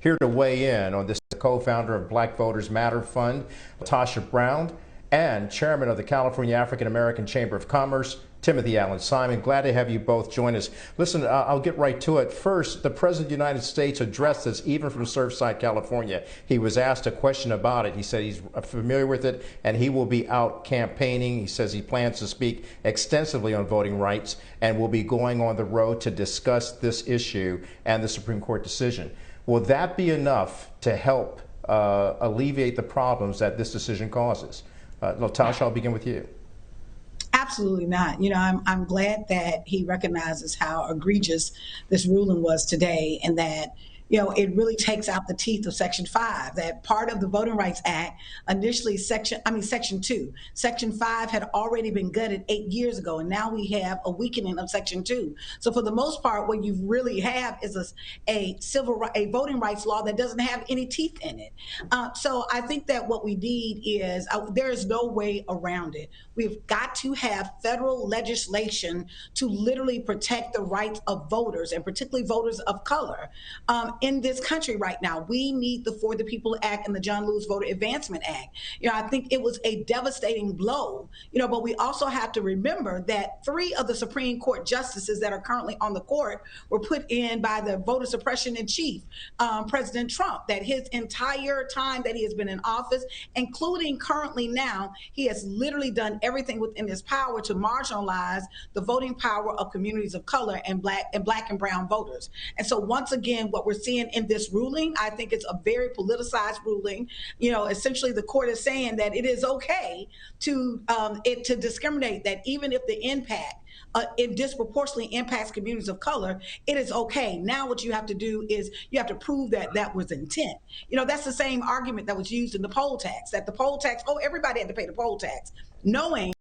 Here to weigh in on this, the co-founder of Black Voters Matter Fund, Tasha Brown, and chairman of the California African American Chamber of Commerce, Timothy Allen Simon. Glad to have you both join us. Listen, I'll get right to it. First, the President of the United States addressed this even from Surfside, California. He was asked a question about it. He said he's familiar with it and he will be out campaigning. He says he plans to speak extensively on voting rights and will be going on the road to discuss this issue and the Supreme Court decision. Will that be enough to help alleviate the problems that this decision causes? Tasha, I'll begin with you. Absolutely not. You know, I'm glad that he recognizes how egregious this ruling was today, and that, you know, it really takes out the teeth of Section 5, that part of the Voting Rights Act, initially Section 2. Section 5 had already been gutted 8 years ago, and now we have a weakening of Section 2. So for the most part, what you really have is a voting rights law that doesn't have any teeth in it. So I think that what we need is, there is no way around it. We've got to have federal legislation to literally protect the rights of voters, and particularly voters of color. In this country right now, we need the For the People Act and the John Lewis Voter Advancement Act. You know, I think it was a devastating blow, you know, but we also have to remember that 3 of the Supreme Court justices that are currently on the court were put in by the voter suppression in chief, President Trump, that his entire time that he has been in office, including currently now, he has literally done everything within his power to marginalize the voting power of communities of color and black and brown voters. And so once again, what we're seeing in this ruling, I think it's a very politicized ruling. You know, essentially the court is saying that it is okay to discriminate, that even if the impact it disproportionately impacts communities of color, it is okay. Now what you have to do is you have to prove that that was intent. You know, that's the same argument that was used in the poll tax, that the poll tax, oh, everybody had to pay the poll tax, knowing